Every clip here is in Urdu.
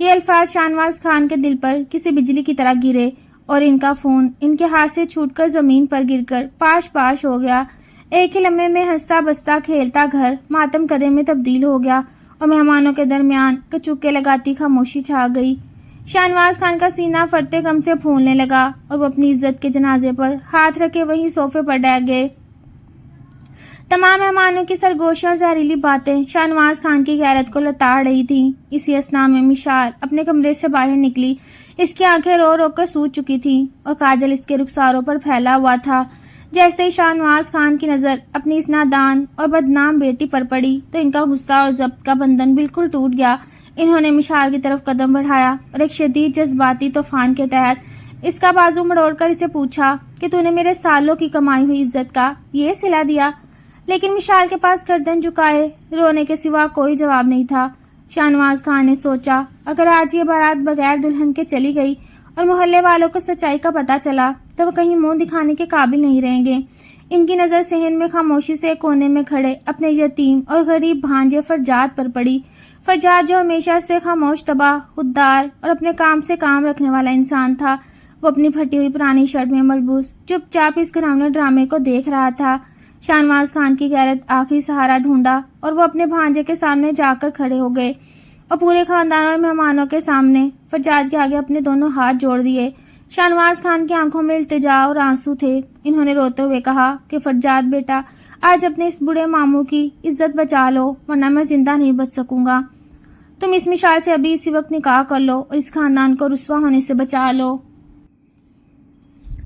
یہ الفاظ شاہنواز خان کے دل پر کسی بجلی کی طرح گرے اور ان کا فون ان کے ہاتھ سے چھوٹ کر زمین پر گر کر پاش پاش ہو گیا۔ ایک ہی لمحے میں ہنستا بستا کھیلتا گھر ماتم کدے میں تبدیل ہو گیا اور مہمانوں کے درمیان کچوکے لگاتی خاموشی چھا گئی۔ شاہنواز خان کا سینہ فرتے غم سے پھولنے لگا اور وہ اپنی عزت کے جنازے پر ہاتھ رکھے وہیں صوفے پر ڈیگ گئے۔ تمام مہمانوں کی سرگوشی اور زہریلی باتیں شاہنواز خان کی غیرت کو لتاڑ رہی تھیں۔ اسی اثنا میں مشال اپنے کمرے سے باہر نکلی۔ اس کی آنکھیں رو رو کر سوج چکی تھیں اور کاجل اس کے رخساروں پر پھیلا ہوا تھا۔ جیسے ہی شاہنواز خان کی نظر اپنی اس نادان اور بدنام بیٹی پر پڑی تو ان کا غصہ اور ضبط کا بندھن بالکل ٹوٹ گیا۔ انہوں نے مشال کی طرف قدم بڑھایا اور ایک شدید جذباتی طوفان کے تحت اس کا بازو مڑوڑ کر اسے پوچھا کہ تو نے میرے سالوں کی کمائی ہوئی عزت کا یہ صلہ دیا؟ لیکن مشال کے پاس گردن جھکائے رونے کے سوا کوئی جواب نہیں تھا۔ شاہنواز خان نے سوچا اگر آج یہ بارات بغیر دلہن کے چلی گئی اور محلے والوں کو سچائی کا پتہ چلا تو وہ کہیں منہ دکھانے کے قابل نہیں رہیں گے۔ ان کی نظر صحن میں خاموشی سے کونے میں کھڑے اپنے یتیم اور غریب بھانجے فرجاد پر پڑی۔ فرجاد جو ہمیشہ سے خاموش طبع، خوددار اور اپنے کام سے کام رکھنے والا انسان تھا، وہ اپنی پھٹی ہوئی پرانی شرٹ میں ملبوس چپ چاپ اس گھرانے ڈرامے کو دیکھ رہا تھا۔ شاہنواز خان کی غیرت آخری سہارا ڈھونڈا اور وہ اپنے بھانجے کے سامنے جا کر کھڑے ہو گئے اور پورے خاندان اور مہمانوں کے سامنے فرجاد کے آگے اپنے دونوں ہاتھ جوڑ دیے۔ شاہنواز خان کی آنکھوں میں التجا اور آنسو تھے۔ انہوں نے روتے ہوئے کہا کہ فرجاد بیٹا، آج اپنے اس بوڑھے ماموں کی عزت بچا لو ورنہ میں زندہ نہیں بچ سکوں گا۔ تم اس مشال سے ابھی اسی وقت نکاح کر لو اور اس خاندان کو رسوا ہونے سے بچا لو۔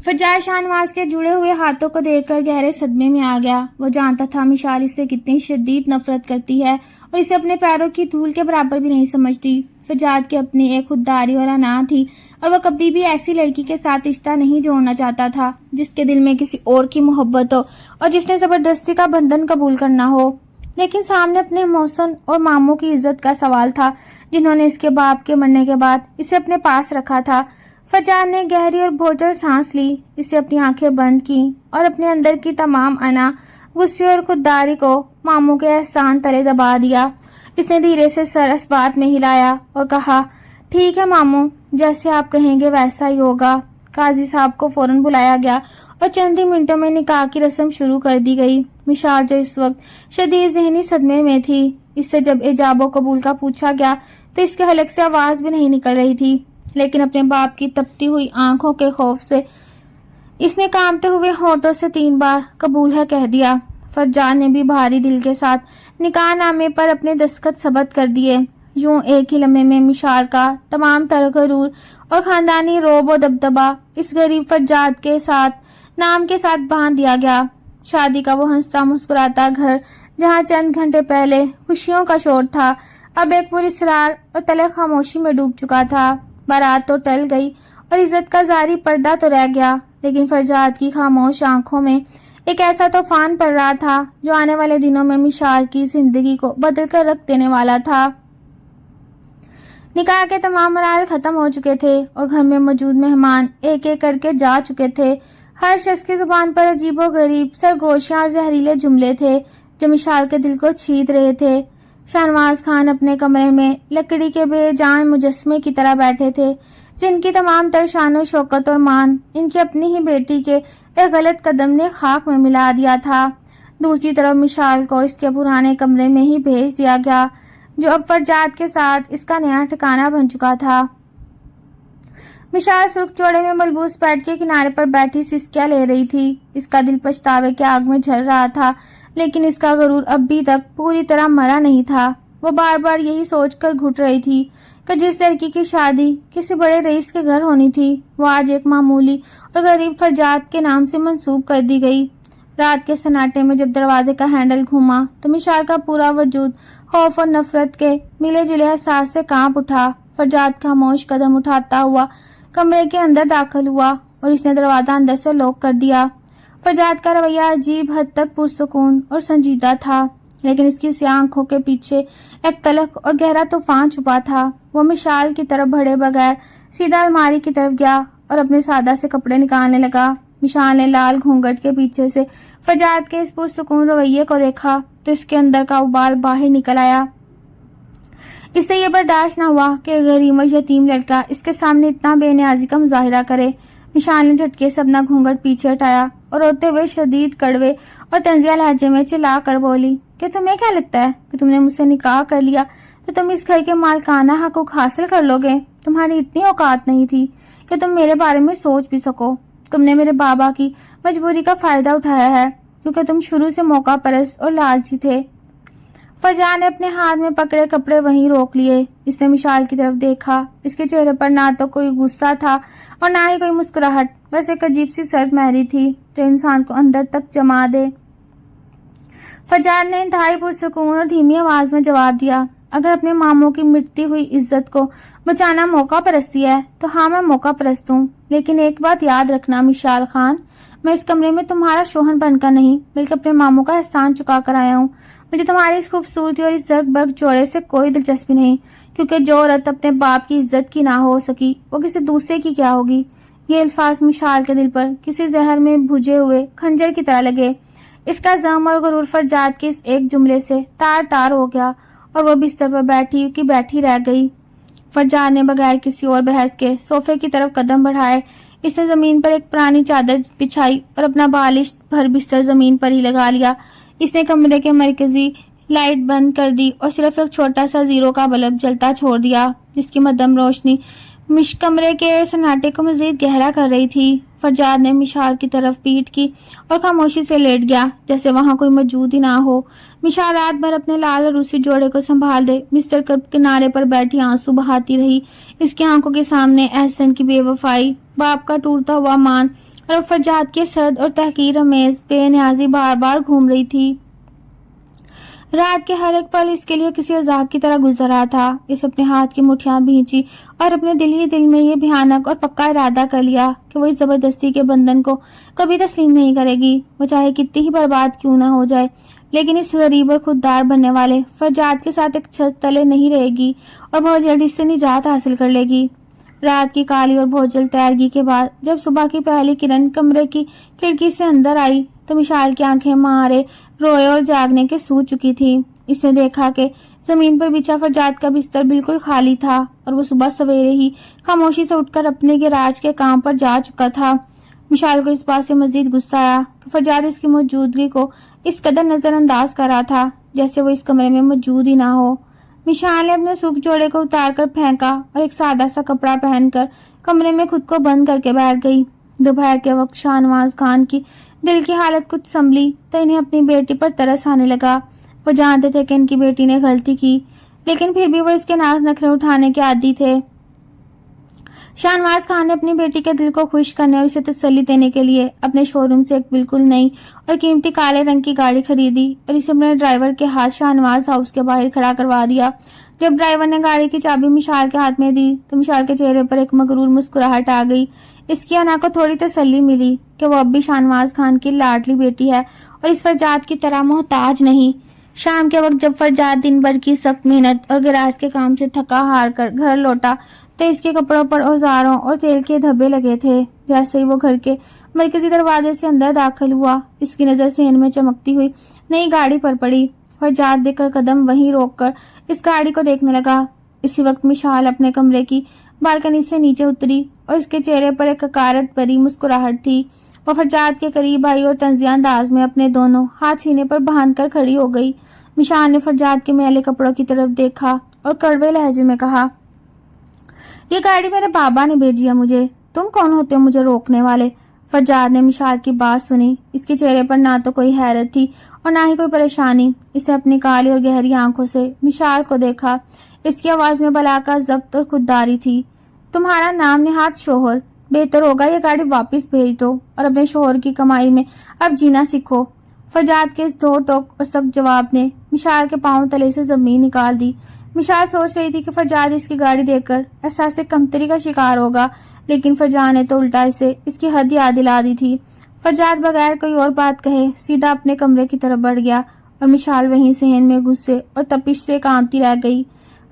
فرجاد شاہنواز کے جڑے ہوئے ہاتھوں کو دیکھ کر گہرے صدمے میں آ گیا۔ وہ جانتا تھا مشال اس سے کتنی شدید نفرت کرتی ہے اور اسے اپنے پیروں کی دھول کے برابر بھی نہیں سمجھتی۔ فرجاد کی اپنی ایک خودداری اور انا تھی اور وہ کبھی بھی ایسی لڑکی کے ساتھ رشتہ نہیں جوڑنا چاہتا تھا جس کے دل میں کسی اور کی محبت ہو اور جس نے زبردستی کا بندھن قبول کرنا ہو۔ لیکن سامنے اپنے محسن اور ماموں کی عزت کا سوال تھا جنہوں نے اس کے باپ کے مرنے کے بعد اسے اپنے پاس رکھا تھا۔ فرجاد نے گہری اور بوجھل سانس لی، اسے اپنی آنکھیں بند کی اور اپنے اندر کی تمام انا، غصے اور خودداری کو ماموں کے احسان تلے دبا دیا۔ اس نے دھیرے سے سر اس بات میں ہلایا اور کہا، ٹھیک ہے ماموں، جیسے آپ کہیں گے ویسا ہی ہوگا۔ قاضی صاحب کو فوراً بلایا گیا اور چند ہی منٹوں میں نکاح کی رسم شروع کر دی گئی۔ مشال جو اس وقت شدید ذہنی صدمے میں تھی، اس سے جب ایجاب و قبول کا پوچھا گیا تو اس کے حلق سے آواز بھی نہیں نکل رہی تھی، لیکن اپنے باپ کی تپتی ہوئی آنکھوں کے خوف سے اس نے کانپتے ہوئے ہونٹوں سے 3 بار قبول ہے کہہ دیا۔ فرجاد نے بھی بھاری دل کے ساتھ نکاح نامے پر اپنے دستخط ثبت کر دیے۔ یوں ایک ہی لمحے میں مشال کا تمام تر غرور اور خاندانی روب و دبدبا اس غریب فرجاد کے ساتھ نام کے ساتھ باندھ دیا گیا۔ شادی کا وہ ہنستا مسکراتا گھر جہاں چند گھنٹے پہلے خوشیوں کا شور تھا، اب ایک پراسرار اور تلخ خاموشی میں ڈوب چکا تھا۔ بارات تو ٹل گئی اور عزت کا ظاہری پردہ تو رہ گیا، لیکن فرجاد کی خاموش آنکھوں میں ایک ایسا طوفان پڑ رہا تھا جو آنے والے دنوں میں مشال کی زندگی کو بدل کر رکھ دینے والا تھا۔ نکاح کے تمام مراحل ختم ہو چکے تھے اور گھر میں موجود مہمان ایک ایک کر کے جا چکے تھے۔ ہر شخص کی زبان پر عجیب و غریب سرگوشیاں اور زہریلے جملے تھے جو مشال کے دل کو چھید رہے تھے۔ شاہنواز خان اپنے کمرے میں لکڑی کے بے جان مجسمے کی طرح بیٹھے تھے جن کی تمام تر شان و شوکت اور مان ان کی اپنی ہی بیٹی کے ایک غلط قدم نے خاک میں ملا دیا تھا۔ دوسری طرف مشال کو اس کے پرانے کمرے میں ہی بھیج دیا گیا جو اب فرجاد کے ساتھ اس کا نیا ٹھکانہ بن چکا تھا۔ مشال سرخ چوڑے میں ملبوس بیڈ کے کنارے پر بیٹھی سسکیاں لے رہی تھی۔ اس کا دل پچھتاوے کی آگ میں جل رہا تھا، لیکن اس کا غرور اب بھی تک پوری طرح مرا نہیں تھا۔ وہ بار بار یہی سوچ کر گھٹ رہی تھی کہ جس لڑکی کی شادی کسی بڑے رئیس کے گھر ہونی تھی وہ آج ایک معمولی اور غریب فرجاد کے نام سے منسوب کر دی گئی۔ رات کے سناٹے میں جب دروازے کا ہینڈل گھوما تو مشال کا پورا وجود خوف اور نفرت کے ملے جلے احساس سے کانپ اٹھا۔ فرجاد خاموش قدم اٹھاتا ہوا کمرے کے اندر داخل ہوا اور اس نے دروازہ اندر سے لاک کر دیا۔ فرجاد کا رویہ عجیب حد تک پرسکون اور سنجیدہ تھا، لیکن اس کی سیاہ آنکھوں کے پیچھے ایک تلخ اور گہرا طوفان چھپا تھا۔ وہ مشال کی طرف بڑھے بغیر سیدھا الماری کی طرف گیا اور اپنے سادہ سے کپڑے نکالنے لگا۔ مشال نے لال گھونگھٹ کے پیچھے سے فرجاد کے اس پرسکون رویے کو دیکھا تو اس کے اندر کا ابال باہر نکل آیا۔ اس سے یہ برداشت نہ ہوا کہ غریب اور یتیم لڑکا اس کے سامنے اتنا بے نیازی کا مظاہرہ کرے۔ مشال نے جھٹکے سے اپنا گھونگھٹ پیچھے ہٹایا اور روتے ہوئے شدید کڑوے اور طنزیہ لہجے میں چلا کر بولی کہ تمہیں کیا لگتا ہے کہ تم نے مجھ سے نکاح کر لیا تو تم اس گھر کے مالکانہ حقوق حاصل کر لو گے؟ تمہاری اتنی اوقات نہیں تھی کہ تم میرے بارے میں سوچ بھی سکو۔ تم نے میرے بابا کی مجبوری کا فائدہ اٹھایا ہے کیونکہ تم شروع سے موقع پرست اور لالچی تھے۔ فجا نے اپنے ہاتھ میں پکڑے کپڑے وہیں روک لیے۔ اس نے مشال کی طرف دیکھا۔ اس کے چہرے پر نہ تو کوئی غصہ تھا اور نہ ہی کوئی مسکراہٹ، بس ایک عجیب سی سرد مہری تھی جو انسان کو اندر تک جما دے۔ فجار نے انتہائی پرسکون اور دھیمی آواز میں جواب دیا، اگر اپنے ماموں کی مٹتی ہوئی عزت کو بچانا موقع پرستی ہے تو ہاں میں موقع پرست ہوں، لیکن ایک بات یاد رکھنا مشال خان، میں اس کمرے میں تمہارا شوہر بن کر نہیں بلکہ اپنے ماموں کا احسان چکا کر آیا ہوں۔ مجھے تمہاری اس خوبصورتی اور اس زرق برق جوڑے سے کوئی دلچسپی نہیں، کیونکہ جو عورت اپنے باپ کی عزت کی نہ ہو سکی وہ کسی دوسرے کی کیا ہوگی۔ یہ الفاظ مشال کے دل پر کسی زہر میں بھجے ہوئے خنجر کی طرح لگے۔ اس کا ضم اور غرور فرجاد کے اس ایک جملے سے تار تار ہو گیا اور وہ بستر پر بیٹھی رہ گئی۔ فرجاد نے بغیر کسی اور بحث کے صوفے کی طرف قدم بڑھائے۔ اس نے زمین پر ایک پرانی چادر بچھائی اور اپنا بالش بھر بستر زمین پر ہی لگا لیا۔ اس نے کمرے کے مرکزی لائٹ بند کر دی اور صرف ایک چھوٹا سا زیرو کا بلب جلتا چھوڑ دیا جس کی مدھم روشنی کمرے کے سناٹے کو مزید گہرا کر رہی تھی۔ فرجاد نے مشال کی طرف پیٹ کی اور خاموشی سے لیٹ گیا جیسے وہاں کوئی موجود ہی نہ ہو۔ مشال رات بھر اپنے لال اور روسی جوڑے کو سنبھال دے بستر کے کنارے پر بیٹھی آنسو بہاتی رہی۔ اس کی آنکھوں کے سامنے احسن کی بے وفائی، باپ کا ٹوٹتا ہوا مان اور فرجاد کے سرد اور تحقیر آمیز بے نیازی بار بار گھوم رہی تھی۔ رات کے ہر ایک پل اس کے لیے کسی عذاب کی طرح گزر رہا تھا۔ اس اپنے ہاتھ کی مٹھیاں بھینچی اور اپنے دل ہی دل میں یہ بھیانک اور پکا ارادہ کر لیا کہ وہ اس زبردستی کے بندھن کو کبھی تسلیم نہیں کرے گی، وہ چاہے کتنی ہی برباد کیوں نہ ہو جائے، لیکن اس غریب اور خوددار بننے والے فرجاد کے ساتھ ایک چھت تلے نہیں رہے گی اور بہت جلدی اس سے نجات حاصل کر لے گی۔ رات کی کالی اور بھوجل تیرگی کے بعد جب صبح کی پہلی کرن کمرے کی کھڑکی سے اندر آئی تو مشال کی آنکھیں مارے روئے اور جاگنے کے سو چکی تھی۔ اس نے دیکھا کہ زمین پر بچھا فرجاد کا بستر بالکل خالی تھا اور وہ صبح سویرے ہی خاموشی سے اٹھ کر اپنے گیراج کے کام پر جا چکا تھا۔ مشال کو اس بات سے مزید غصہ آیا کہ فرجاد اس کی موجودگی کو اس قدر نظر انداز کر رہا تھا جیسے وہ اس کمرے میں موجود ہی نہ ہو۔ مشال نے اپنے سوکھ جوڑے کو اتار کر پھینکا اور ایک سادہ سا کپڑا پہن کر کمرے میں خود کو بند کر کے بیٹھ گئی۔ دوپہر کے وقت شاہنواز خان کی دل کی حالت کچھ سنبھلی تو انہیں اپنی بیٹی پر ترس آنے لگا۔ وہ جانتے تھے کہ ان کی بیٹی نے غلطی کی، لیکن پھر بھی وہ اس کے ناز نخرے اٹھانے کے عادی تھے۔ شاہنواز خان نے اپنی بیٹی کے دل کو خوش کرنے اور اسے تسلی دینے کے لیے اپنے شو روم سے ایک بالکل نئی اور قیمتی کالے رنگ کی گاڑی خریدی اور اسے اپنے ڈرائیور کے ہاتھ شاہنواز ہاؤس کے باہر کھڑا کروا دیا۔ جب ڈرائیور نے گاڑی کی چابی مشال کے ہاتھ میں دی تو مشال کے چہرے پر ایک مغرور مسکراہٹ آ گئی۔ اس کی انا کو تھوڑی تسلی ملی کہ وہ اب بھی شاہنواز خان کی لاڈلی بیٹی ہے اور اس فرجاد کی طرح محتاج نہیں۔ شام کے وقت جب فرجاد دن بھر کی سخت محنت اور گیراج کے کام سے تھکا ہار کر گھر لوٹا تو اس کے کپڑوں پر اوزاروں اور تیل کے دھبے لگے تھے۔ جیسے ہی وہ گھر کے مرکزی دروازے سے اندر داخل ہوا اس کی نظر صحن میں چمکتی ہوئی نئی گاڑی پر پڑی۔ فرجاد دیکھ کر قدم وہیں روک کر اس گاڑی کو دیکھنے لگا۔ اسی وقت مشال اپنے کمرے کی بالکنی سے نیچے اتری اور اس کے چہرے پر ایک حقارت بھری مسکراہٹ تھی۔ وہ فرجاد کے قریب آئی اور طنزیہ انداز میں اپنے دونوں ہاتھ سینے پر باندھ کر کھڑی ہو گئی۔ مشال نے فرجاد کے میلے کپڑوں کی طرف دیکھا اور کڑوے لہجے میں کہا، یہ گاڑی میرے بابا نے بھیجی ہے مجھے، تم کون ہوتے ہو مجھے روکنے والے؟ فرجاد نے مشال کی بات سنی۔ اس کے چہرے پر نہ تو کوئی حیرت تھی اور نہ ہی کوئی پریشانی۔ اس نے اپنی کالی اور گہری آنکھوں سے مشال کو دیکھا۔ اس کی آواز میں بلا کا ضبط اور خودداری تھی۔ تمہارا نام نہاد شوہر، بہتر ہوگا یہ گاڑی واپس بھیج دو اور اپنے شوہر کی کمائی میں اب جینا سیکھو۔ فرجاد کے اس دو ٹوک اور سخت جواب نے مشال کے پاؤں تلے سے زمین نکال دی۔ مشال سوچ رہی تھی کہ فرجاد اس کی گاڑی دیکھ کر احساس کمتری کا شکار ہوگا، لیکن فرجاد نے تو الٹا اسے اس کی حد یاد دلا دی تھی۔ فرجاد بغیر کوئی اور بات کہے سیدھا اپنے کمرے کی طرف بڑھ گیا اور مشال وہیں صحن میں غصے اور تپش سے کانپتی رہ گئی۔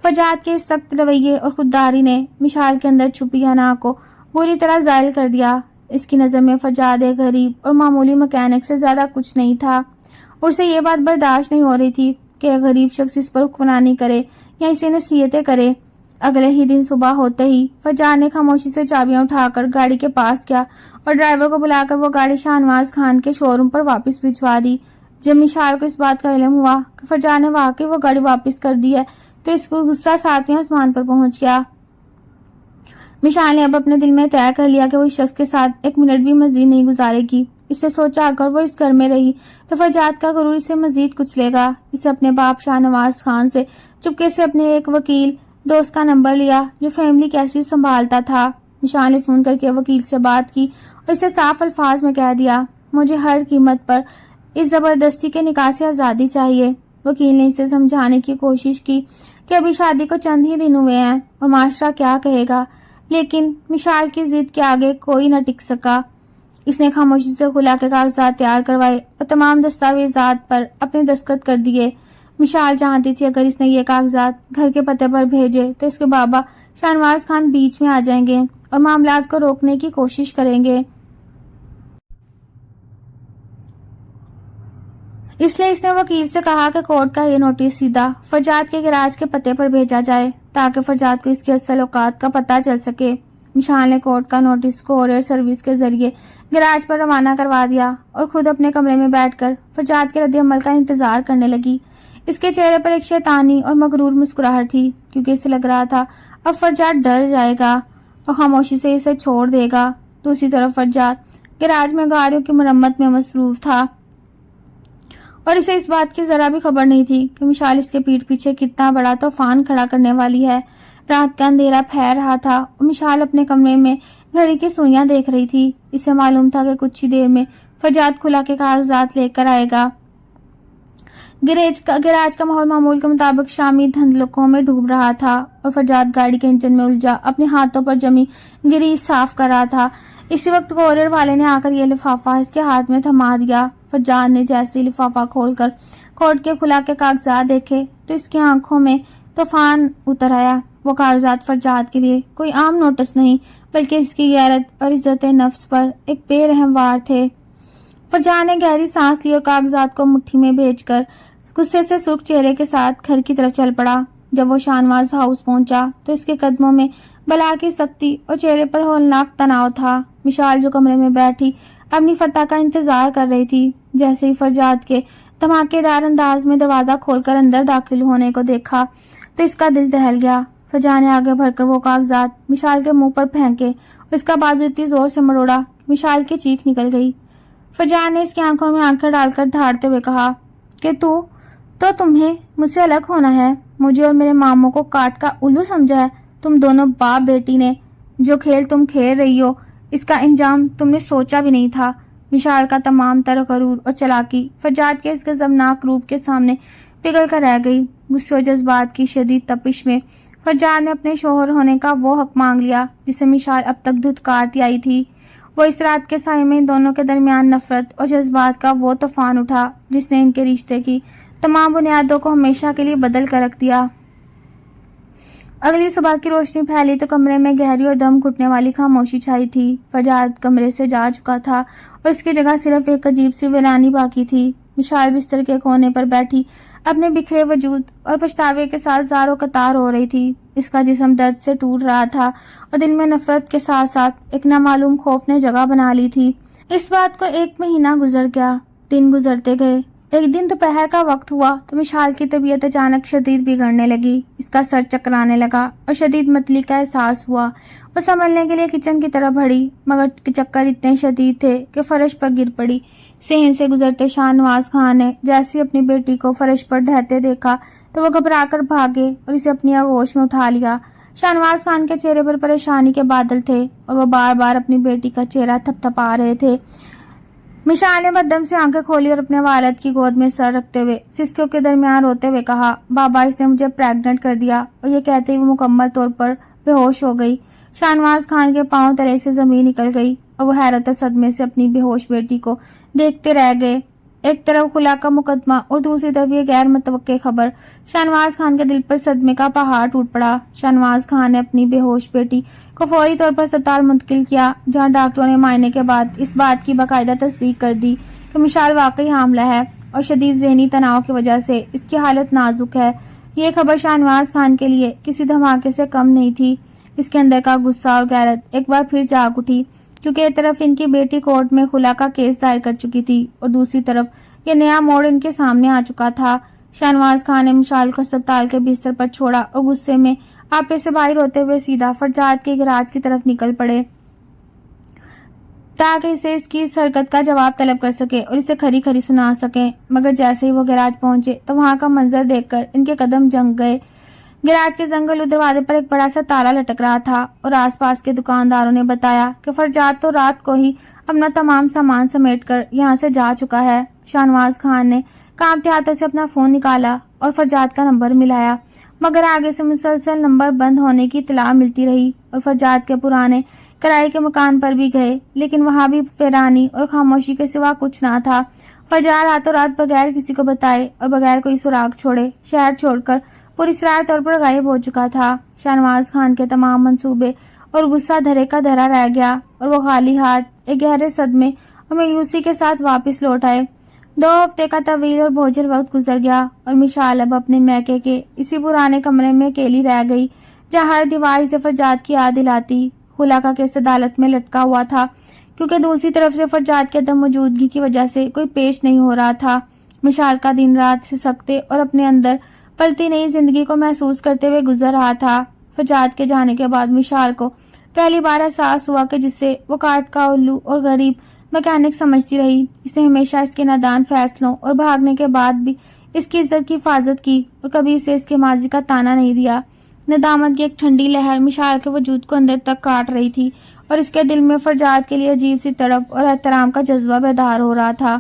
فرجاد کے اس سخت رویے اور خودداری نے مشال کے اندر چھپی انا کو بری طرح زائل کر دیا۔ اس کی نظر میں فرجاد ایک غریب اور معمولی مکینک سے زیادہ کچھ نہیں تھا۔ اسے یہ بات برداشت نہیں ہو رہی تھی کہ غریب شخص اس پر حکمرانی کرے یا اسے نصیحتیں کرے۔ اگلے ہی دن صبح ہوتے ہی فجار نے خاموشی سے چابیاں اٹھا کر گاڑی کے پاس کیا اور ڈرائیور کو بلا کر وہ گاڑی شاہنواز خان کے شو روم پر واپس بھجوا دی۔ جب مشال کو اس بات کا علم ہوا کہ فجار نے واقعی وہ گاڑی واپس کر دی ہے تو اس کو غصہ 7ویں آسمان پر پہنچ گیا۔ مشال نے اب اپنے دل میں طے کر لیا کہ وہ اس شخص کے ساتھ 1 منٹ بھی مزید نہیں گزارے گی۔ اس نے سوچا اگر وہ اس گھر میں رہی تو فجاد کا غرور اسے مزید کچلے گا۔ اسے اپنے باپ شاہنواز خان سے چپکے سے اپنے ایک وکیل دوست کا نمبر لیا جو فیملی کیسز سنبھالتا تھا۔ مشال نے فون کر کے وکیل سے بات کی اور اسے صاف الفاظ میں کہہ دیا مجھے ہر قیمت پر اس زبردستی کے نکاح سے آزادی چاہیے۔ وکیل نے اسے سمجھانے کی کوشش کی کہ ابھی شادی کو چند ہی دن ہوئے ہیں اور معاشرہ کیا کہے گا، لیکن مشال کی ضد کے آگے کوئی نہ ٹک سکا۔ اس نے خاموشی سے خلا کے کاغذات تیار کروائے اور تمام دستاویزات پر اپنے دستخط کر دیے۔ مشال جانتی تھی اگر اس نے یہ کاغذات گھر کے پتے پر بھیجے تو اس کے بابا شاہنواز خان بیچ میں آ جائیں گے اور معاملات کو روکنے کی کوشش کریں گے۔ اس لیے اس نے وکیل سے کہا کہ کورٹ کا یہ نوٹس سیدھا فرجاد کے گراج کے پتے پر بھیجا جائے تاکہ فرجاد کو اس کی اصل اوقات کا پتہ چل سکے۔ مشال نے کورٹ کا نوٹس کوریئر سروس کے ذریعے گراج پر روانہ کروا دیا اور خود اپنے کمرے میں بیٹھ کر فرجاد کے رد عمل کا انتظار کرنے لگی۔ اس کے چہرے پر ایک شیطانی اور مغرور مسکراہٹ تھی کیونکہ اسے لگ رہا تھا اب فرجاد ڈر جائے گا اور خاموشی سے اسے چھوڑ دے گا۔ دوسری طرف فرجاد گراج میں گاڑیوں کی مرمت میں مصروف تھا اور اسے اس بات کی ذرا بھی خبر نہیں تھی کہ مشال اس کے پیٹھ پیچھے کتنا بڑا طوفان کھڑا کرنے والی ہے۔ رات کا اندھیرا پھیل رہا تھا اور مشال اپنے کمرے میں گھڑی کی سوئیاں دیکھ رہی تھی۔ اسے معلوم تھا کہ کچھ ہی دیر میں فرجاد کھلا کے کاغذات لے کر آئے گا۔ گراج کا ماحول معمول کے مطابق شامی دھندلکوں میں ڈوب رہا تھا اور فرجاد گاڑی کے انجن میں الجھا اپنے ہاتھوں پر جمی گریز صاف کر رہا تھا۔ اسی وقت کوریئر والے نے آ کر یہ لفافہ اس کے ہاتھ میں تھما دیا۔ فرجاد نے جیسے ہی لفافہ کھول کر کورٹ کے کھلا کے کاغذات دیکھے تو اس کی آنکھوں میں طوفان اتر آیا۔ وہ کاغذات فرجاد کے لیے کوئی عام نوٹس نہیں بلکہ اس کی غیرت اور عزت نفس پر ایک بے رحم وار تھے۔ فرجاد نے گہری سانس لی اور کاغذات کو مٹھی میں بھیج کر غصے سے سرخ چہرے کے ساتھ گھر کی طرف چل پڑا۔ جب وہ شاہنواز ہاؤس پہنچا تو اس کے قدموں میں بلا کی سختی اور چہرے پر ہولناک تناؤ تھا۔ مشال جو کمرے میں بیٹھی اپنی فتح کا انتظار کر رہی تھی، جیسے ہی فرجاد کے دھماکے دار انداز میں دروازہ کھول کر اندر داخل ہونے کو دیکھا تو اس کا دل دہل گیا۔ فرجاد نے آگے بڑھ کر وہ کاغذات مشال کے منہ پر پھینکے اور اس کا بازو اتنی زور سے مروڑا کہ مشال کی چیخ نکل گئی۔ فرجاد نے اس کی آنکھوں میں آنکھیں ڈال کر دھاڑتے ہوئے کہا کہ تو تمہیں مجھ سے الگ ہونا ہے، مجھے اور میرے ماموں کو کاٹ کا الو سمجھا ہے۔ تم دونوں باپ بیٹی نے جو کھیل تم کھیل رہی ہو اس کا انجام تم نے سوچا بھی نہیں تھا۔ مشال کا تمام تر غرور اور چلاکی فرجاد کے اس غضبناک روپ کے سامنے پگھل کر رہ گئی۔ غصے و جذبات کی شدید تپش میں فرجاد نے اپنے شوہر ہونے کا وہ حق مانگ لیا جسے مشال اب تک دھتکارتی آئی تھی۔ وہ اس رات کے سائے میں ان دونوں کے درمیان نفرت اور جذبات کا وہ طوفان اٹھا جس نے ان کے رشتے کی تمام بنیادوں کو ہمیشہ کے لیے بدل کر رکھ دیا۔ اگلی صبح کی روشنی پھیلی تو کمرے میں گہری اور دم گھٹنے والی خاموشی چھائی تھی۔ فرجاد کمرے سے جا چکا تھا اور اس کی جگہ صرف ایک عجیب سی ویرانی باقی تھی۔ مشال بستر کے کونے پر بیٹھی اپنے بکھرے وجود اور پچھتاوے کے ساتھ زار و قطار ہو رہی تھی۔ اس کا جسم درد سے ٹوٹ رہا تھا اور دل میں نفرت کے ساتھ ساتھ ایک نامعلوم خوف نے جگہ بنا لی تھی۔ اس بات کو 1 مہینہ گزر گیا، دن گزرتے گئے۔ ایک دن دوپہر کا وقت ہوا تو مشال کی طبیعت اچانک شدید بگڑنے لگی۔ اس کا سر چکرانے لگا اور شدید متلی کا احساس ہوا۔ وہ سنبھلنے کے لیے کچن کی طرف بڑھی مگر چکر اتنے شدید تھے کہ فرش پر گر پڑی۔ صحن سے گزرتے شاہنواز خان نے جیسے اپنی بیٹی کو فرش پر ڈھہتے دیکھا تو وہ گھبرا کر بھاگے اور اسے اپنی آغوش میں اٹھا لیا۔ شاہنواز خان کے چہرے پر پریشانی کے بادل تھے اور وہ بار بار اپنی بیٹی کا چہرہ تھپتھپا رہے تھے۔ مشال نے مدھم سے آنکھیں کھولی اور اپنے والد کی گود میں سر رکھتے ہوئے سسکیوں کے درمیان روتے ہوئے کہا، بابا اس نے مجھے پریگننٹ کر دیا، اور یہ کہتے ہی وہ مکمل طور پر بے ہوش ہو گئی۔ شاہنواز خان کے پاؤں تلے سے زمین نکل گئی اور وہ حیرت اور صدمے سے اپنی بے ہوش بیٹی کو دیکھتے رہ گئے۔ ایک طرف خلا کا مقدمہ اور دوسری طرف یہ غیر متوقع خبر۔ شاہنواز خان کے دل پر صدمے کا پہاڑ ٹوٹ پڑا۔ شاہنواز خان نے اپنی بے ہوش بیٹی کو فوری طور پر اسپتال منتقل کیا جہاں ڈاکٹروں نے معائنے کے بعد اس بات کی باقاعدہ تصدیق کر دی کہ مشال واقعی حاملہ ہے اور شدید ذہنی تناؤ کی وجہ سے اس کی حالت نازک ہے۔ یہ خبر شاہنواز خان کے لیے کسی دھماکے سے کم نہیں تھی۔ اس کے اندر کا غصہ اور غیرت ایک بار پھر جاگ اٹھی، کیونکہ ایک طرف ان کی بیٹی کورٹ میں خلا کا کیس دائر کر چکی تھی اور دوسری طرف یہ نیا موڑ ان کے سامنے آ چکا تھا۔ شاہنواز خان نے مشال کو اسپتال کے بستر پر چھوڑا اور غصے میں آپے سے باہر ہوتے ہوئے سیدھا فرجاد کے گراج کی طرف نکل پڑے تاکہ اسے اس کی اس حرکت کا جواب طلب کر سکے اور اسے کھری کھری سنا سکیں، مگر جیسے ہی وہ گراج پہنچے تو وہاں کا منظر دیکھ کر ان کے قدم جھک گئے۔ گراج کے زنگلو دروازے پر ایک بڑا سا تالا لٹک رہا تھا اور آس پاس کے دکانداروں نے بتایا کہ فرجاد تو رات کو ہی اپنا تمام سامان سمیٹ کر یہاں سے جا چکا ہے۔ شاہنواز خان نے کانپتے ہاتھوں سے اپنا فون نکالا اور فرجاد کا نمبر ملایا، مگر آگے سے مسلسل نمبر بند ہونے کی اطلاع ملتی رہی اور فرجاد کے پرانے کرائے کے مکان پر بھی گئے، لیکن وہاں بھی ویرانی اور خاموشی کے سوا کچھ نہ تھا۔ فرجاد راتوں رات بغیر کسی کو بتائے اور بغیر کوئی سراغ چھوڑے شہر چھوڑ کر پوری سرار طور پر غائب ہو چکا تھا۔ شاہنواز خان کے تمام منصوبے اور غصہ دھرے کا دھرا رہ گیا اور وہ خالی ہاتھ ایک گہرے صدمے اور مایوسی کے ساتھ واپس لوٹ آئے۔ 2 ہفتے کا طویل اور بوجھل وقت گزر گیا اور مشال اب اپنے میکے کے اسی پرانے کمرے میں اکیلی رہ گئی، جہاں ہر دیوار سے فرجاد کی یاد دلاتی۔ خلا کا کیس عدالت میں لٹکا ہوا تھا، کیونکہ دوسری طرف سے فرجاد کے عدم موجودگی کی وجہ سے کوئی پیش نہیں ہو رہا تھا۔ مشال کا دن رات سسکتے اور اپنے اندر پلتی نئی زندگی کو محسوس کرتے ہوئے گزر رہا تھا۔ فرجاد کے جانے کے بعد مشال کو پہلی بار احساس ہوا کہ جسے وہ کاٹ کا الو اور غریب میکینک سمجھتی رہی، اس نے ہمیشہ اس کے نادان فیصلوں اور بھاگنے کے بعد بھی اس کی عزت کی حفاظت کی اور کبھی اسے اس کے ماضی کا تانا نہیں دیا۔ ندامت کی ایک ٹھنڈی لہر مشال کے وجود کو اندر تک کاٹ رہی تھی اور اس کے دل میں فرجاد کے لیے عجیب سی تڑپ اور احترام کا جذبہ بیدار ہو رہا تھا۔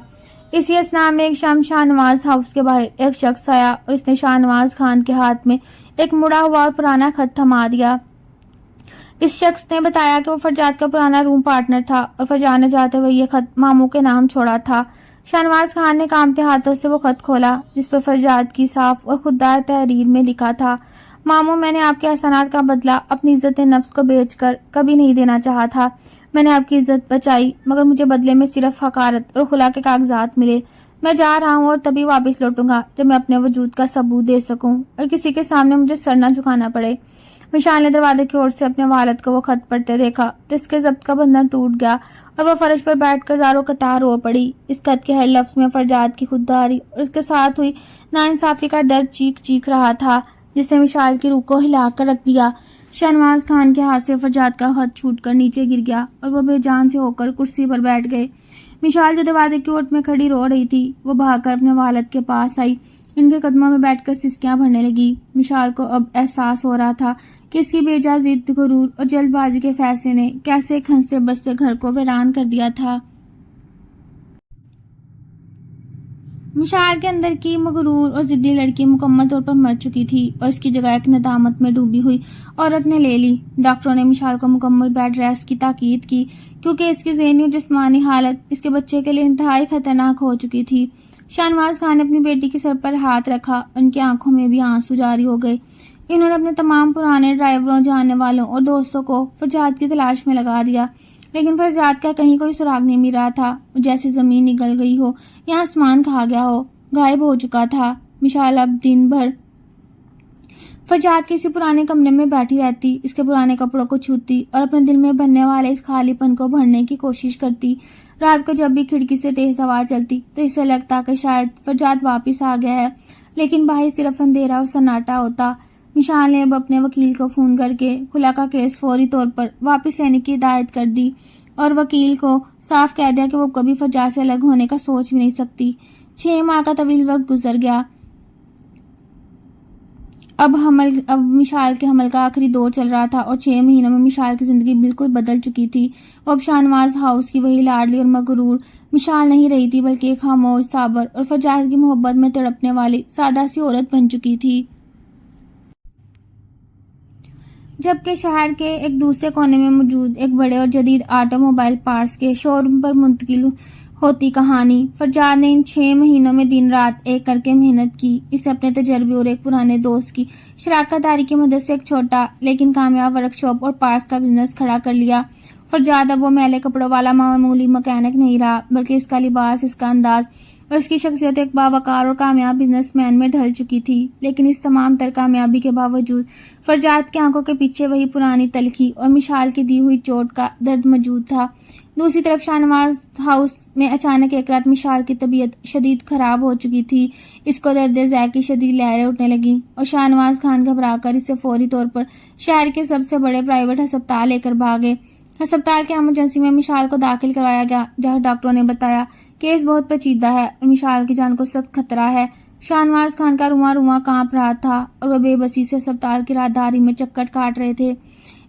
اسی اثناء میں ایک شام شاہنواز ہاؤس کے باہر ایک شخص آیا اور اس نے شاہنواز خان کے ہاتھ میں ایک مڑا ہوا اور پرانا خط تھما دیا۔ اس شخص نے بتایا کہ وہ فرجاد کا پرانا روم پارٹنر تھا اور فرجاد نے جاتے ہوئے یہ خط ماموں کے نام چھوڑا تھا۔ شاہنواز خان نے کانپتے ہاتھوں سے وہ خط کھولا، جس پر فرجاد کی صاف اور خوددار تحریر میں لکھا تھا: ماموں، میں نے آپ کے احسانات کا بدلہ اپنی عزت نفس کو بیچ کر کبھی نہیں دینا چاہا تھا۔ میں نے آپ کی عزت بچائی، مگر مجھے بدلے میں صرف حقارت اور خلا کے کاغذات ملے۔ میں جا رہا ہوں اور تبھی واپس لوٹوں گا جب میں اپنے وجود کا ثبوت دے سکوں اور کسی کے سامنے مجھے سر نہ جھکانا پڑے۔ مشال نے دروازے کی اور سے اپنے والد کو وہ خط پڑھتے دیکھا تو اس کے ضبط کا بندھن ٹوٹ گیا اور وہ فرش پر بیٹھ کر زاروں قطار رو پڑی۔ اس خط کے ہر لفظ میں فرجاد کی خودداری اور اس کے ساتھ ہوئی ناانصافی کا درد چیخ چیخ رہا تھا، جس نے مشال کی روح کو ہلا کر رکھ دیا۔ شاہنواز خان کے ہاتھ سے فرجاد کا خط چھوٹ کر نیچے گر گیا اور وہ بے جان سے ہو کر کرسی پر بیٹھ گئے۔ مشال جو دروازے کی اوٹ میں کھڑی رو رہی تھی، وہ بھاگ کر اپنے والد کے پاس آئی، ان کے قدموں میں بیٹھ کر سسکیاں بھرنے لگی۔ مشال کو اب احساس ہو رہا تھا کہ اس کی بے جا ضد، غرور اور جلد بازی کے فیصلے نے کیسے ایک ہنستے بستے گھر کو ویران کر دیا تھا۔ مشال کے اندر کی مغرور اور ضدی لڑکی مکمل طور پر مر چکی تھی اور اس کی جگہ ایک ندامت میں ڈوبی ہوئی عورت نے لے لی۔ ڈاکٹروں نے مشال کو مکمل بیڈ ریسٹ کی تاکید کی، کیونکہ اس کی ذہنی اور جسمانی حالت اس کے بچے کے لیے انتہائی خطرناک ہو چکی تھی۔ شاہنواز خان نے اپنی بیٹی کے سر پر ہاتھ رکھا، ان کی آنکھوں میں بھی آنسو جاری ہو گئے۔ انہوں نے اپنے تمام پرانے ڈرائیوروں، جاننے والوں اور دوستوں کو فرجاد کی تلاش میں لگا دیا، لیکن فرجاد کا کہیں کوئی سراغ نہیں مل رہا تھا۔ جیسے زمین نگل گئی ہو یا آسمان کھا گیا ہو، غائب ہو چکا تھا۔ مشال اب دن بھر فرجاد کے اسی پرانے کمرے میں بیٹھی رہتی، اس کے پرانے کپڑوں کو چھوتی اور اپنے دل میں بننے والے اس خالی پن کو بھرنے کی کوشش کرتی۔ رات کو جب بھی کھڑکی سے تیز ہوا چلتی تو اسے لگتا کہ شاید فرجاد واپس آ گیا ہے، لیکن باہر صرف اندھیرا اور سناٹا ہوتا۔ مشال نے اب اپنے وکیل کو فون کر کے خلا کا کیس فوری طور پر واپس لینے کی ہدایت کر دی اور وکیل کو صاف کہہ دیا کہ وہ کبھی فرجاد سے الگ ہونے کا سوچ بھی نہیں سکتی۔ 6 ماہ کا طویل وقت گزر گیا۔ اب مشال کے حمل کا آخری دور چل رہا تھا اور 6 مہینوں میں مشال کی زندگی بالکل بدل چکی تھی۔ وہ اب شاہنواز ہاؤس کی وہی لاڈلی اور مغرور مشال نہیں رہی تھی، بلکہ ایک خاموش، صابر اور فرجاد کی محبت میں تڑپنے والی سادہ سی عورت بن چکی تھی۔ جبکہ شہر کے ایک دوسرے کونے میں موجود ایک بڑے اور جدید آٹو موبائل پارٹس کے شو روم پر منتقل ہوتی کہانی، فرجاد نے ان 6 مہینوں میں دن رات ایک کر کے محنت کی۔ اسے اپنے تجربے اور ایک پرانے دوست کی شراکت داری کی مدد سے ایک چھوٹا لیکن کامیاب ورک شاپ اور پارٹس کا بزنس کھڑا کر لیا۔ فرجاد اب وہ میلے کپڑوں والا معمولی مکینک نہیں رہا، بلکہ اس کا لباس، اس کا انداز اور اس کی شخصیت ایک باوقار اور کامیاب بزنس مین میں ڈھل چکی تھی۔ لیکن اس تمام تر کامیابی کے باوجود فرجاد کی آنکھوں کے پیچھے وہی پرانی تلخی اور مشال کی دی ہوئی چوٹ کا درد موجود تھا۔ دوسری طرف شاہ نواز ہاؤس میں اچانک ایک رات مشال کی طبیعت شدید خراب ہو چکی تھی۔ اس کو درد ذیل کی شدید لہریں اٹھنے لگیں اور شاہ نواز خان گھبرا کر اسے فوری طور پر شہر کے سب سے بڑے پرائیویٹ ہسپتال لے کر بھاگے۔ ہسپتال کے ایمرجنسی میں مشال کو داخل کروایا گیا، جہاں ڈاکٹروں نے بتایا کیس بہت پیچیدہ ہے اور مشال کی جان کو سخت خطرہ ہے۔ شاہ نواز خان کا رواں رواں کانپ رہا تھا اور وہ بے بسی سے ہسپتال کی راہداری میں چکر کاٹ رہے تھے۔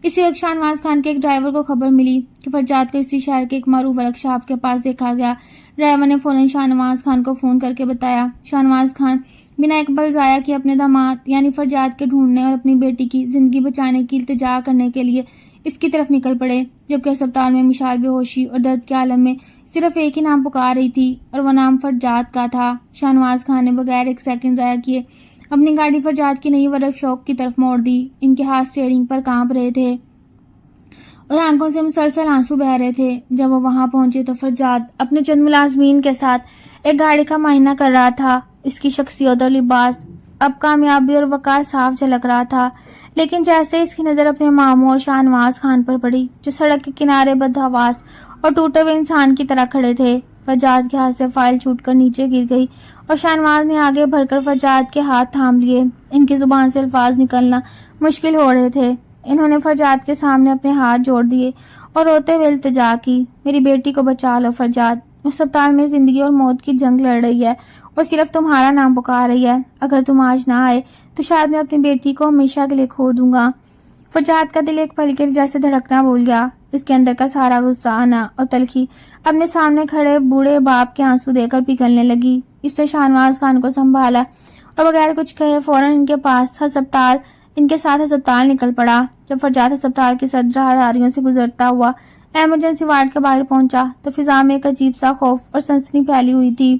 اسی وقت شاہ نواز خان کے ایک ڈرائیور کو خبر ملی کہ فرجاد کو اسی شہر کے ایک معروف ورک شاپ کے پاس دیکھا گیا۔ ڈرائیور نے فوراً شاہ نواز خان کو فون کر کے بتایا۔ شاہ نواز خان بنا ایک پل ضائع کیے اپنے داماد یعنی فرجاد کے ڈھونڈنے اور اپنی بیٹی کی زندگی بچانے کی التجا کرنے کے لیے اس کی طرف نکل پڑے، جبکہ ہسپتال میں مشال بے ہوشی اور درد کے عالم میں صرف ایک ہی نام پکار رہی تھی اور وہ نام فرجاد کا تھا۔ شاہ نواز خان نے بغیر ایک سیکنڈ ضائع کیے اپنی گاڑی فرجاد کی نئی ورک شاپ کی طرف موڑ دی۔ ان کے ہاتھ اسٹیئرنگ پر کانپ رہے تھے اور آنکھوں سے مسلسل آنسو بہہ رہے تھے۔ جب وہ وہاں پہنچے تو فرجاد اپنے چند ملازمین کے ساتھ ایک گاڑی کا معائنہ کر رہا تھا۔ اس کی شخصیت اور لباس اب کامیابی اور وقار صاف جھلک رہا تھا، لیکن جیسے اس کی نظر اپنے ماموں اور شاہ نواز خان پر پڑی، جو سڑک کے کنارے بدحواس اور ٹوٹے ہوئے انسان کی طرح کھڑے تھے، فرجاد کے ہاتھ سے فائل چھوٹ کر نیچے گر گئی اور شاہ نواز نے آگے بڑھ کر فرجاد کے ہاتھ تھام لیے۔ ان کی زبان سے الفاظ نکلنا مشکل ہو رہے تھے۔ انہوں نے فرجاد کے سامنے اپنے ہاتھ جوڑ دیے اور روتے ہوئے التجا کی، میری بیٹی کو بچا لو فرجاد، ہسپتال میں زندگی اور موت کی جنگ لڑ رہی ہے اور صرف تمہارا نام پکار رہی ہے۔ اگر تم آج نہ آئے تو شاید میں اپنی بیٹی کو ہمیشہ کے لیے کھو دوں گا۔ فرجاد کا دل ایک پل کے جیسے دھڑکنا بھول گیا۔ اس کے اندر کا سارا غصہ، آنا اور تلخی اپنے سامنے کھڑے بوڑھے باپ کے آنسو دے کر پگھلنے لگی۔ اس نے شاہ نواز خان کو سنبھالا اور بغیر کچھ کہے فوراً ان کے ساتھ ہسپتال نکل پڑا۔ جب فرجاد ہسپتال کی سرد راہداریوں سے گزرتا ہوا ایمرجنسی وارڈ کے باہر پہنچا تو فضا میں ایک عجیب سا خوف اور سنسنی پھیلی ہوئی تھی۔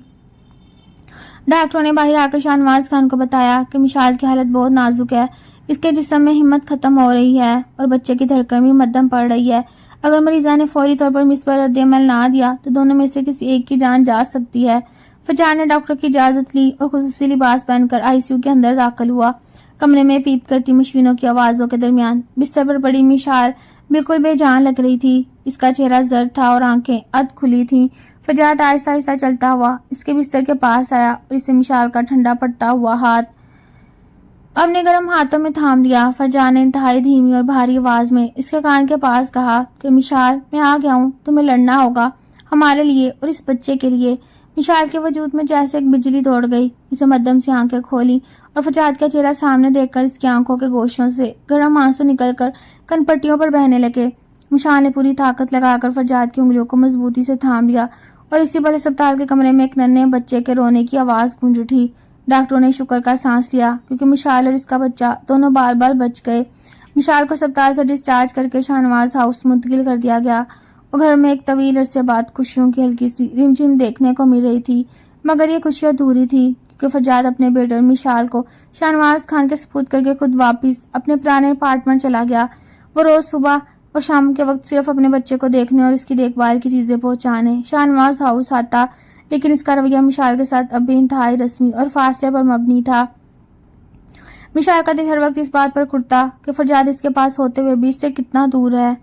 ڈاکٹروں نے باہر آ کر شاہ نواز خان کو بتایا کہ مشال کی حالت بہت نازک ہے، اس کے جسم میں ہمت ختم ہو رہی ہے اور بچے کی دھڑکن بھی مدھم پڑ رہی ہے۔ اگر مریضہ نے فوری طور پر مثبت رد عمل نہ دیا تو دونوں میں سے کسی ایک کی جان جا سکتی ہے۔ فرجاد نے ڈاکٹر کی اجازت لی اور خصوصی لباس پہن کر ICU کے اندر داخل ہوا۔ کمرے میں پیپ کرتی مشینوں کی آوازوں کے درمیان بستر پر پڑی مشال بالکل بے جان لگ رہی تھی۔ اس کا چہرہ زرد تھا اور آنکھیں ادھ کھلی تھیں۔ فرجاد آہستہ آہستہ چلتا ہوا اس کے بستر کے پاس آیا اور اسے مشال کا ٹھنڈا پڑتا ہوا ہاتھ اپنے گرم ہاتھوں میں تھام لیا۔ فرجاد نے انتہائی دھیمی اور بھاری آواز میں اس کے کان کے پاس کہا کہ مشال، میں آ گیا ہوں، تمہیں لڑنا ہوگا ہمارے لیے اور اس بچے کے لیے۔ مشال کے وجود میں جیسے ایک بجلی دوڑ گئی، اسے مدھم سی آنکھیں کھولی اور فرجاد کا چہرہ سامنے دیکھ کر اس کی آنکھوں کے گوشوں سے گرم آنسو نکل کر کن پٹیوں پر بہنے لگے۔ مشال نے پوری طاقت لگا کر فرجاد کی انگلیوں کو مضبوطی سے تھام لیا اور اسی پل ہسپتال کے کمرے میں ایک ننھے بچے کے رونے کی آواز گونج اٹھی۔ ڈاکٹروں نے شکر کا سانس لیا کیونکہ مشال اور اس کا بچہ دونوں بال بال بچ گئے۔ مشال کو ہسپتال سے ڈسچارج کر کے شاہ نواز ہاؤس منتقل کر دیا گیا اور گھر میں ایک طویل عرصے بعد خوشیوں کی ہلکی سی رم جھم دیکھنے کو مل رہی تھی، مگر یہ خوشی ادھوری تھی کیونکہ فرجاد اپنے بیٹے اور مشال کو شاہ نواز خان کے سپرد کر کے خود واپس اپنے پرانے اپارٹمنٹ چلا گیا۔ وہ روز صبح اور شام کے وقت صرف اپنے بچے کو دیکھنے اور اس کی دیکھ بھال کی چیزیں پہنچانے شاہ نواز ہاؤس آتا، لیکن اس کا رویہ مشال کے ساتھ اب بھی انتہائی رسمی اور فاصلے پر مبنی تھا۔ مشال کا دل ہر وقت اس بات پر کڑتا کہ فرجاد اس کے پاس ہوتے ہوئے بھی اس سے کتنا دور ہے۔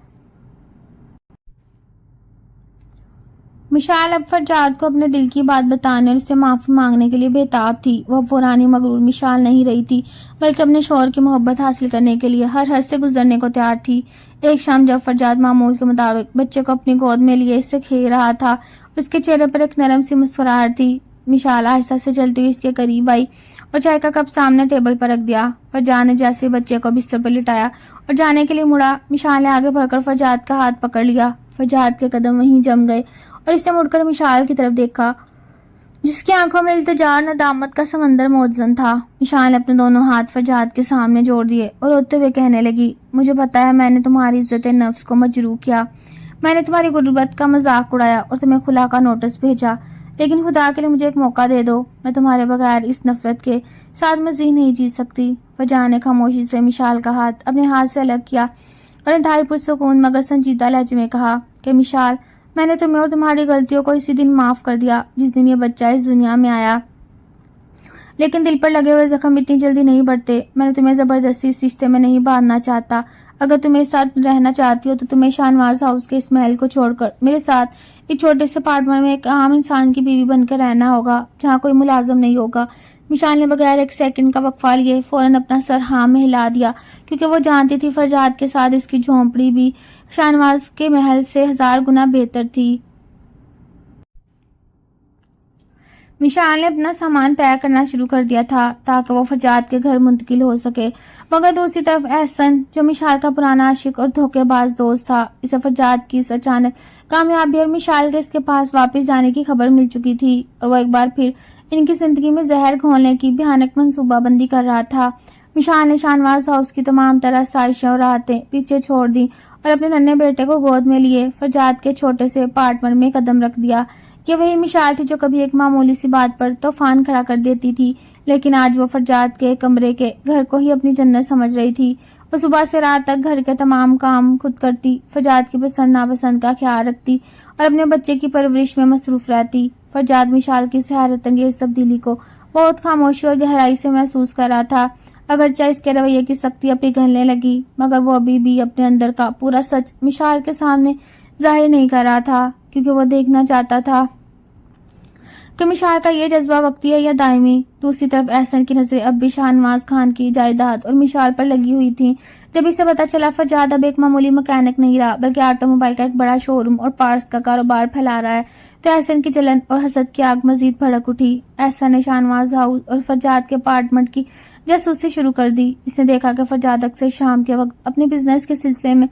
مشال اب فرجاد کو اپنے دل کی بات بتانے اور اس سے معافی مانگنے کے لیے بےتاب تھی۔ وہ پرانی مغرور مشال نہیں رہی تھی، بلکہ اپنے شوہر کی محبت حاصل کرنے کے لیے ہر حد سے گزرنے کو تیار تھی۔ ایک شام جب فرجاد معمول کے مطابق بچے کو اپنی گود میں لیے اس سے کھیل رہا تھا، اس کے چہرے پر ایک نرم سی مسکراہٹ تھی۔ مشال آہستہ سے چلتی ہوئی اس کے قریب آئی اور چائے کا کپ سامنے ٹیبل پر رکھ دیا۔ فرجاد نے جیسے بچے کو بستر پر لٹایا اور جانے کے لیے مڑا، مشال نے آگے بڑھ کر فرجاد کا ہاتھ پکڑ لیا۔ فرجاد کے قدم وہیں جم گئے اور اس نے مڑ کر مشال کی طرف دیکھا جس کی آنکھوں میں التجا اور ندامت کا سمندر موجزن تھا۔ مشال نے اپنے دونوں ہاتھ فرجاد کے سامنے جوڑ دیے اور روتے ہوئے کہنے لگی، مجھے پتا ہے میں نے تمہاری عزت نفس کو مجروح کیا، میں نے تمہاری غربت کا مذاق اڑایا اور تمہیں خلا کا نوٹس بھیجا، لیکن خدا کے لیے مجھے ایک موقع دے دو، میں تمہارے بغیر اس نفرت کے ساتھ مزید نہیں جی سکتی۔ فرجاد نے خاموشی سے مشال کا ہاتھ اپنے ہاتھ سے الگ کیا اور انتہائی پرسکون مگر سنجیدہ لہجے میں کہا کہ مشال، میں نے تمہیں اور تمہاری غلطیوں کو اسی دن معاف کر دیا جس دن یہ بچہ اس دنیا میں آیا، لیکن دل پر لگے ہوئے زخم اتنی جلدی نہیں بڑھتے۔ میں نے تمہیں زبردستی اس رشتے میں نہیں باندھنا چاہتا۔ اگر تم میرے ساتھ رہنا چاہتی ہو تو تمہیں شاہنواز ہاؤس کے اس محل کو چھوڑ کر میرے ساتھ ایک چھوٹے سے اپارٹمنٹ میں ایک عام انسان کی بیوی بن کر رہنا ہوگا جہاں کوئی ملازم نہیں ہوگا۔ مشال نے بغیر ایک سیکنڈ کا وقفہ لیے فوراً اپنا سر ہاں میں ہلا دیا، کیونکہ وہ جانتی تھی فرجاد کے ساتھ اس کی جھونپڑی بھی شاہنواز کے محل سے 1000 گنا بہتر تھی۔ مشال نے اپنا سامان پیک کرنا شروع کر دیا تھا تاکہ وہ فرجاد کے گھر منتقل ہو سکے، مگر دوسری طرف احسن جو مشال کا پرانا عاشق اور دھوکے باز دوست تھا، اسے فرجاد کی اس اچانک کامیابی اور مشال کے اس کے پاس واپس جانے کی خبر مل چکی تھی، اور وہ ایک بار پھر ان کی زندگی میں زہر گھولنے کی بھیانک منصوبہ بندی کر رہا تھا۔ مشال نے شاہنواز ہاؤس کی تمام طرح آسائشیں اور راحتیں پیچھے چھوڑ دی اور اپنے ننھے بیٹے کو گود میں لیے فرجاد کے چھوٹے سے اپارٹمنٹ میں قدم رکھ دیا۔ یہ وہی مشال تھی جو کبھی ایک معمولی سی بات پر طوفان کھڑا کر دیتی تھی، لیکن آج وہ فرجاد کے کمرے کے گھر کو ہی اپنی جنت سمجھ رہی تھی۔ وہ صبح سے رات تک گھر کے تمام کام خود کرتی، فرجاد کی پسند ناپسند کا خیال رکھتی اور اپنے بچے کی پرورش میں مصروف رہتی۔ فرجاد مشال کی اس حیرت انگیز تبدیلی کو بہت خاموشی اور گہرائی سے محسوس کر رہا تھا، اگرچہ اس کے رویے کی سختی اب پگھلنے لگی، مگر وہ ابھی بھی اپنے اندر کا پورا سچ مشال کے سامنے ظاہر نہیں کر رہا تھا، کیونکہ وہ دیکھنا چاہتا تھا کہ مشال کا یہ جذبہ وقتی ہے یا دائمی۔ دوسری طرف احسن کی نظریں اب بھی شاہنواز خان کی جائیداد اور مشال پر لگی ہوئی تھیں۔ جب اسے پتا چلا فرجاد اب ایک معمولی مکینک نہیں رہا بلکہ آٹو موبائل کا ایک بڑا شو روم اور پارٹس کا کاروبار پھیلا رہا ہے، تو احسن کی جلن اور حسد کی آگ مزید بھڑک اٹھی۔ احسن نے شاہنواز ہاؤس اور فرجاد کے اپارٹمنٹ کی جاسوسی شروع کر دی۔ اس نے دیکھا کہ فرجاد اکثر شام کے وقت اپنے بزنس کے سلسلے میں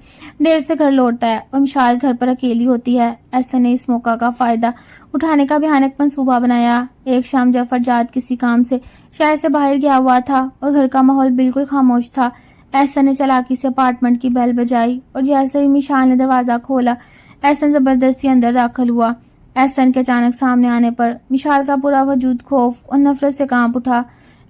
دیر سے گھر لوٹتا ہے اور مشال گھر پر اکیلی ہوتی ہے۔ احسن نے اس موقع کا فائدہ اٹھانے کا بھیانک منصوبہ بنایا۔ ایک شام جب فرجاد کسی کام سے شہر سے باہر گیا ہوا تھا اور گھر کا ماحول بالکل خاموش تھا، احسن نے چالاکی سے اپارٹمنٹ کی بیل بجائی، اور جیسے ہی مشال نے دروازہ کھولا احسن زبردستی اندر داخل ہوا۔ احسن کے اچانک سامنے آنے پر مشال کا پورا وجود خوف اور نفرت سے کانپ اٹھا۔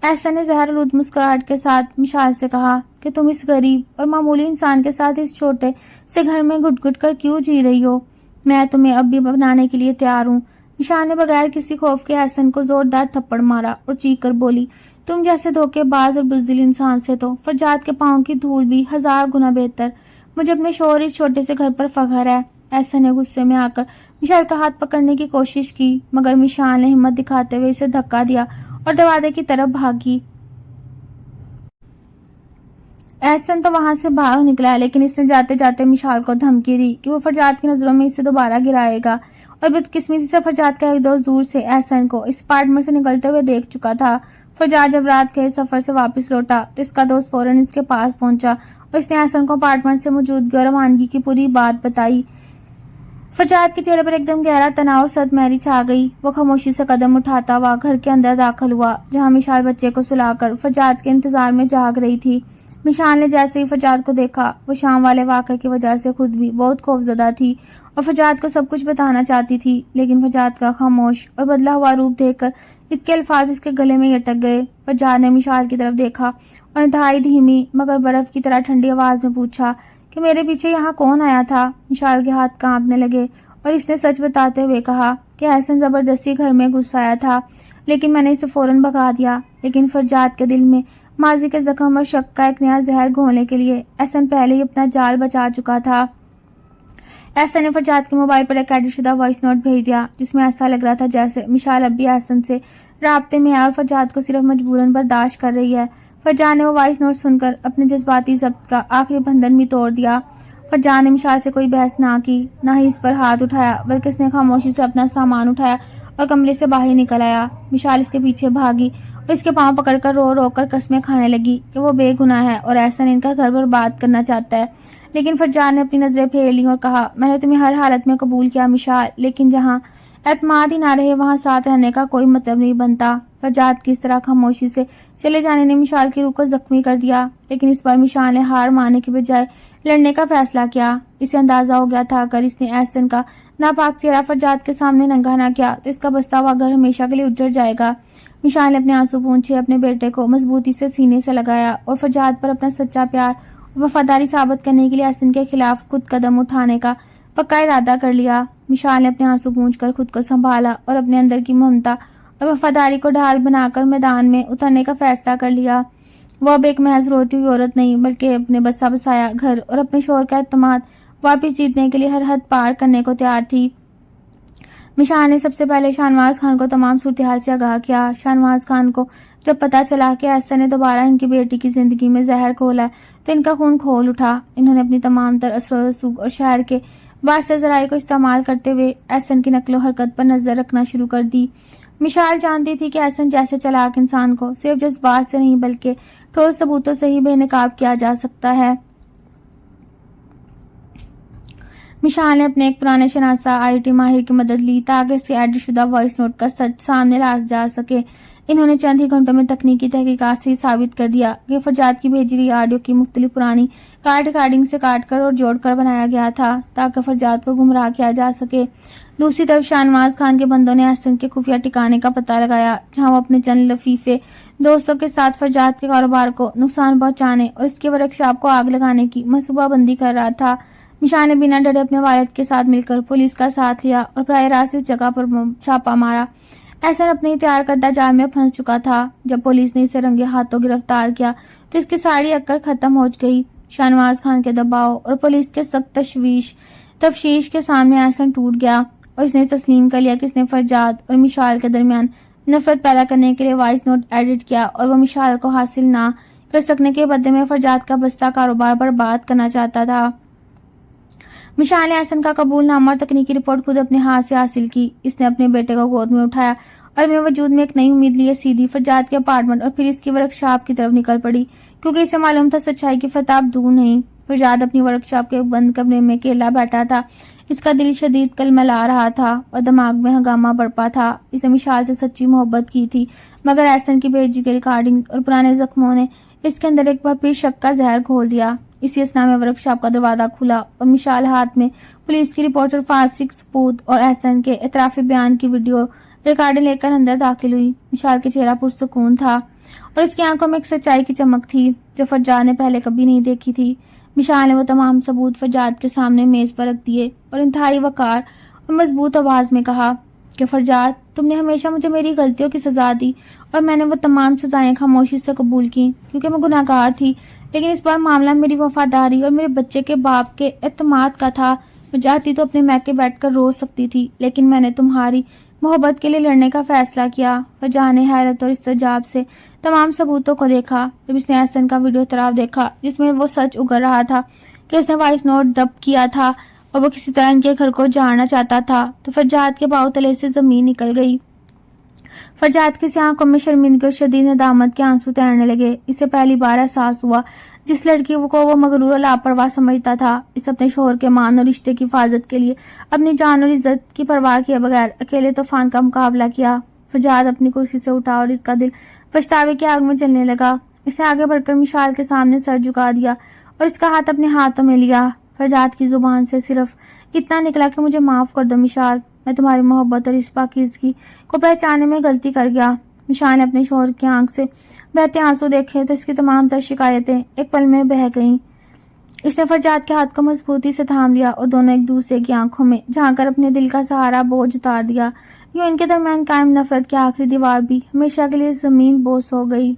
احسن نے زہر آلود مسکراہٹ کے ساتھ مشال سے کہا کہ تم اس غریب اور معمولی انسان کے ساتھ اس چھوٹے سے گھر میں گھٹ گھٹ کر کیوں جی رہی ہو؟ میں تمہیں اب بھی بنانے کے لیے تیار ہوں۔ مشال نے بغیر کسی خوف کے احسن کو زوردار تھپڑ مارا اور چیخ کر بولی، تم جیسے دھوکے باز اور بزدل انسان سے تو فرجاد کے پاؤں کی دھول بھی 1000 گنا بہتر۔ مجھے اپنے شوہر اس چھوٹے سے گھر پر فخر ہے۔ احسن نے غصے میں آ کر مشال کا ہاتھ پکڑنے کی کوشش کی، مگر مشال نے ہمت دکھاتے ہوئے اسے دھکا دیا اور دروازے کی طرف بھاگی۔ احسن تو وہاں سے بھاگ نکلا، لیکن اس نے جاتے جاتے مشال کو دھمکی دی کہ وہ فرجاد کی نظروں میں اسے دوبارہ گرائے گا، اور بدقسمتی سے فرجاد کا ایک دوست دور سے احسن کو اس اپارٹمنٹ سے نکلتے ہوئے دیکھ چکا تھا۔ فرجاد جب رات کے سفر سے واپس لوٹا تو اس کا دوست فوراً اس کے پاس پہنچا اور اس نے احسن کو اپارٹمنٹ سے موجودگی اور روانگی کی پوری بات بتائی۔ فرجاد کے چہرے پر ایک دم گہرا تناؤ اور صد مہری چھا گئی۔ وہ خاموشی سے قدم اٹھاتا ہوا گھر کے اندر داخل ہوا، جہاں مشال بچے کو سلا کر فرجاد کے انتظار میں جاگ رہی تھی۔ مشال نے جیسے ہی فرجاد کو دیکھا، وہ شام والے واقعے کی وجہ سے خود بھی بہت خوفزدہ تھی اور فرجاد کو سب کچھ بتانا چاہتی تھی، لیکن فرجاد کا خاموش اور بدلا ہوا روپ دیکھ کر اس کے الفاظ اس کے گلے میں اٹک گئے۔ فرجاد نے مشال کی طرف دیکھا اور انتہائی دھیمی مگر برف کی طرح ٹھنڈی آواز میں پوچھا کہ میرے پیچھے یہاں کون آیا تھا؟ مشال کے ہاتھ کانپنے لگے اور اس نے سچ بتاتے ہوئے کہا کہ احسن زبردستی گھر میں گھس آیا تھا، لیکن میں نے اسے فوراً بھگا دیا۔ لیکن فرجاد کے دل میں ماضی کے زخم اور شک کا ایک نیا زہر گھولنے کے لیے احسن پہلے ہی اپنا جال بچا چکا تھا۔ احسن نے فرجاد کے موبائل پر ایک ایڈٹ شدہ وائس نوٹ بھیج دیا، جس میں ایسا لگ رہا تھا جیسے مشال اب بھی احسن سے رابطے میں ہے اور فرجاد کو صرف مجبوراً برداشت کر رہی ہے۔ فرجاد نے وہ وائس نوٹ سن کر اپنے جذباتی ضبط کا آخری بندھن بھی توڑ دیا۔ فرجاد نے مشال سے کوئی بحث نہ کی، نہ ہی اس پر ہاتھ اٹھایا، بلکہ اس نے خاموشی سے اپنا سامان اٹھایا اور کمرے سے باہر نکل آیا۔ مشال اس کے پیچھے بھاگی اور اس کے پاؤں پکڑ کر رو رو کر قسمیں کھانے لگی کہ وہ بے گناہ ہے اور احسن ان کا گھر برباد کرنا چاہتا ہے۔ لیکن فرجاد نے اپنی نظریں پھیر لیں اور کہا، میں نے تمہیں ہر حالت میں قبول کیا مشال، لیکن جہاں اعتماد ہی نہ رہے وہاں ساتھ رہنے کا کوئی مطلب نہیں بنتا۔ فرجاد کی اس طرح خاموشی سے چلے جانے نے مشال کی روح کو زخمی کر دیا، لیکن اس بار مشال نے ہار ماننے کے بجائے لڑنے کا فیصلہ کیا۔ اسے اندازہ ہو گیا تھا اگر اس نے احسن کا ناپاک چہرہ فرجاد کے سامنے ننگا نہ کیا تو اس کا بستا ہوا گھر ہمیشہ کے لیے اجڑ جائے گا۔ مشال نے اپنے آنسو پونچھے اپنے بیٹے کو مضبوطی سے سینے سے لگایا اور فرجاد پر اپنا سچا پیار وفاداری ثابت کرنے کے لیے احسن کے خلاف خود قدم اٹھانے کا پکا ارادہ کر لیا۔ مشال نے اپنے آنسو پونچھ کر خود کو سنبھالا اور اپنے اندر کی ممتا اور وفاداری کو ڈھال بنا کر میدان میں اترنے کا فیصلہ کر لیا۔ وہ اب ایک محض روتی ہوئی عورت نہیں بلکہ اپنے بسا بسایا گھر اور اپنے شوہر کا اعتماد واپس جیتنے کے لیے ہر حد پار کرنے کو تیار تھی۔ مشال نے سب سے پہلے شاہنواز خان کو تمام صورتحال سے آگاہ کیا۔ شاہنواز خان کو جب پتا چلا کہ احسن نے دوبارہ ان کی بیٹی کی زندگی میں زہر گھولا ہے تو ان کا خون کھول اٹھا۔ انہوں نے اپنی تمام تر اثر و رسوخ اور شہر کے واسطے ذرائع کو استعمال کرتے ہوئے احسن کی نقل و حرکت پر نظر رکھنا شروع کر دی۔ مشال جانتی تھی کہ احسن جیسے چلاک انسان کو صرف جذبات سے نہیں بلکہ ٹھوس ثبوتوں سے ہی بے نقاب کیا جا سکتا ہے۔ مشال نے اپنے ایک پرانے شناسہ IIT ماہر کی مدد لی تاکہ اس کے ایڈٹ شدہ وائس نوٹ کا سچ سامنے لا جا سکے۔ انہوں نے چند ہی گھنٹوں میں تکنیکی تحقیقات سے ثابت کر دیا کہ فرجاد کی بھیجی گئی آڈیو کی مختلف پرانی کال ریکارڈنگ سے کاٹ کر اور جوڑ کر بنایا گیا تھا تاکہ فرجاد کو گمراہ کیا جا سکے۔ دوسری طرف شاہنواز خان کے بندوں نے احسن کے خفیہ ٹھکانے کا پتہ لگایا جہاں وہ اپنے چند لفیفے دوستوں کے ساتھ فرجاد کے کاروبار کو نقصان پہنچانے اور اس کے ورکشاپ کو آگ لگانے کی منصوبہ بندی کر رہا تھا۔ مشال نے بنا ڈرے اپنے والد کے ساتھ مل کر پولیس کا ساتھ لیا اور براہ راست اس جگہ پر چھاپا مارا۔ احسن اپنے تیار کردہ جال میں پھنس چکا تھا۔ جب پولیس نے اسے رنگے ہاتھوں گرفتار کیا تو اس کی ساری اکڑ ختم ہو گئی۔ شاہنواز خان کے دباؤ اور پولیس کے سخت تفتیش کے سامنے احسن ٹوٹ گیا اور اس نے تسلیم کر لیا کہ اس نے فرجاد اور مشال کے درمیان نفرت پیدا کرنے کے لیے وائس نوٹ ایڈٹ کیا اور وہ مشال کو حاصل نہ کر سکنے کے بدلے میں فرجاد کا بستہ کاروبار برباد کرنا چاہتا تھا۔ مشال نے احسن کا قبول نامہ اور تکنیکی رپورٹ خود اپنے ہاتھ سے حاصل کی۔ اس نے اپنے بیٹے کو گود میں اٹھایا اور اپنے وجود میں ایک نئی امید لیے سیدھی فرجاد کے اپارٹمنٹ اور پھر اس کی ورکشاپ کی طرف نکل پڑی کیونکہ اسے معلوم تھا سچائی کی فتح اب دور نہیں۔ فرجاد اپنی ورکشاپ کے بند کمرے میں اکیلا بیٹھا تھا۔ اس کا دل شدید کلملا رہا تھا اور دماغ میں ہنگامہ برپا تھا۔ اسے مشال سے سچی محبت کی تھی مگر احسن کی بھیجی گئی ریکارڈنگ اور پرانے زخموں نے اس کے اندر ایک بار پھر شک کا زہر گھول دیا۔ اسی اسنا میں ورکشاپ کا دروازہ کھلا اور مشال ہاتھ میں پولیس کی رپورٹ اور فاسق ثبوت اور احسن کے اعترافی بیان کی ویڈیو ریکارڈنگ لے کر اندر داخل ہوئی۔ مشال کے چہرہ پرسکون تھا اور اس کی آنکھوں میں ایک سچائی کی چمک تھی جو فرجاد نے پہلے کبھی نہیں دیکھی تھی۔ مشال نے وہ تمام ثبوت فرجاد کے سامنے میز پر رکھ دیے اور انتہائی وقار اور مضبوط آواز میں کہا کہ فرجاد، تم نے ہمیشہ مجھے میری غلطیوں کی سزا دی اور میں نے وہ تمام سزائیں خاموشی سے قبول کی کیونکہ میں گناہ گار تھی، لیکن اس بار معاملہ میری وفاداری اور میرے بچے کے باپ کے اعتماد کا تھا۔ میں چاہتی تو اپنے میکے بیٹھ کر رو سکتی تھی لیکن میں نے تمہاری محبت کے لیے لڑنے کا فیصلہ کیا۔ فرجاد نے حیرت اور استعجاب سے تمام ثبوتوں کو دیکھا۔ جب اس نے احسن کا ویڈیو اعتراف دیکھا جس میں وہ سچ اگل رہا تھا کہ اس نے وائس نوٹ ڈب کیا تھا اور وہ کسی طرح ان کے گھر کو جانا چاہتا تھا تو فرجاد کے باؤں تلے سے زمین نکل گئی۔ فرجاد کی آنکھوں میں شرمندگی اور شدید ندامت کے آنسو تیرنے لگے۔ اسے پہلی بار احساس ہوا جس لڑکی کو وہ مغرور اور لاپرواہ سمجھتا تھا اس اپنے شوہر کے مان اور رشتے کی حفاظت کے لیے اپنی جان اور عزت کی پرواہ کیے بغیر اکیلے طوفان کا مقابلہ کیا۔ فرجاد اپنی کرسی سے اٹھا اور اس کا دل پچھتاوے کی آگ میں جلنے لگا۔ اس نے آگے بڑھ کر مشال کے سامنے سر جھکا دیا اور اس کا ہاتھ اپنے ہاتھوں میں لیا۔ فرجاد کی زبان سے صرف اتنا نکلا کہ مجھے معاف کر دو مشال، میں تمہاری محبت اور اس پاکیزگی کو پہچاننے میں غلطی کر گیا۔ مشال نے اپنے شوہر کی آنکھ سے بہتے آنسو دیکھے تو اس کی تمام تر شکایتیں ایک پل میں بہہ گئیں۔ اس نے فرجاد کے ہاتھ کو مضبوطی سے تھام لیا اور دونوں ایک دوسرے کی آنکھوں میں جھانک کر اپنے دل کا سہارا بوجھ اتار دیا۔ یوں ان کے درمیان قائم نفرت کی آخری دیوار بھی ہمیشہ کے لیے زمین بوس ہو گئی۔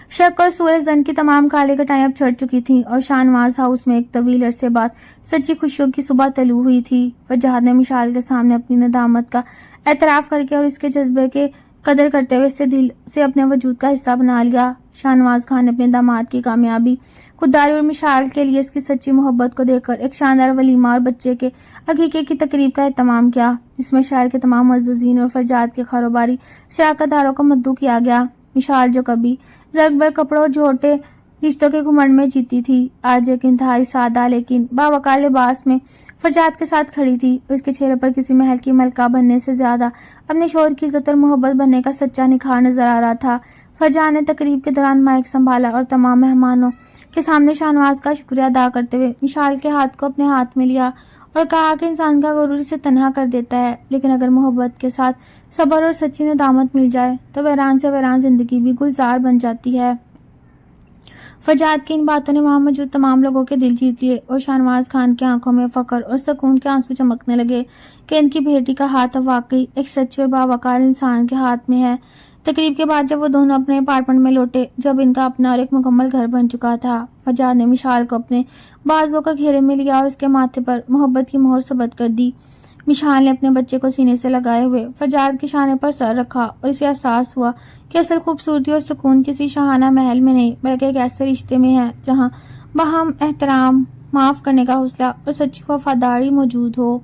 شک اور سوء ظن کی تمام کالی گٹائیں اب چھٹ چکی تھیں اور شاہنواز ہاؤس میں ایک طویل عرصے بعد سچی خوشیوں کی صبح طلوع ہوئی تھی۔ فرجاد نے مشال کے سامنے اپنی ندامت کا اعتراف کر کے اور اس کے جذبے کے قدر کرتے ہوئے اسے دل سے اپنے وجود کا حصہ بنا لیا۔ شاہنواز خان نے اپنے داماد کی کامیابی، خودداری اور مشال کے لیے اس کی سچی محبت کو دیکھ کر ایک شاندار ولیمہ اور بچے کے عقیقے کی تقریب کا اہتمام کیا جس میں شہر کے تمام معززین اور فرجاد کے کاروباری شراکت داروں کو مدعو کیا گیا۔ مشال جو کبھی زرق بر کپڑوں اور جھوٹے رشتوں کے گھمنڈ میں جیتی تھی آج ایک انتہائی سادہ لیکن باوقار لباس میں فرجاد کے ساتھ کھڑی تھی۔ اس کے چہرے پر کسی محل کی ملکہ بننے سے زیادہ اپنے شوہر کی عزت اور محبت بننے کا سچا نکھار نظر آ رہا تھا۔ فرجاد نے تقریب کے دوران مائک سنبھالا اور تمام مہمانوں کے سامنے شاہنواز کا شکریہ ادا کرتے ہوئے مشال کے ہاتھ کو اپنے ہاتھ میں لیا اور کہا کہ انسان کا غرور اسے تنہا کر دیتا ہے لیکن اگر محبت کے ساتھ صبر اور سچی ندامت مل جائے تو ویران سے ویران زندگی بھی گلزار بن جاتی ہے۔ فجاد کی ان باتوں نے وہاں موجود تمام لوگوں کے دل جیت لیے اور شاہنواز خان کی آنکھوں میں فخر اور سکون کے آنسو چمکنے لگے کہ ان کی بیٹی کا ہاتھ اب واقعی ایک سچے اور باوقار انسان کے ہاتھ میں ہے۔ تقریب کے بعد جب وہ دونوں اپنے اپارٹمنٹ میں لوٹے جب ان کا اپنا اور ایک مکمل گھر بن چکا تھا، فجاد نے مشال کو اپنے بازوؤں کا گھیرے میں لیا اور اس کے ماتھے پر محبت کی مہر ثبت کر دی۔ مشال نے اپنے بچے کو سینے سے لگائے ہوئے فجاد کے شانے پر سر رکھا اور اسے احساس ہوا کہ اصل خوبصورتی اور سکون کسی شاہانہ محل میں نہیں بلکہ ایک ایسے رشتے میں ہے جہاں باہم احترام، معاف کرنے کا حوصلہ اور سچی وفاداری موجود ہو۔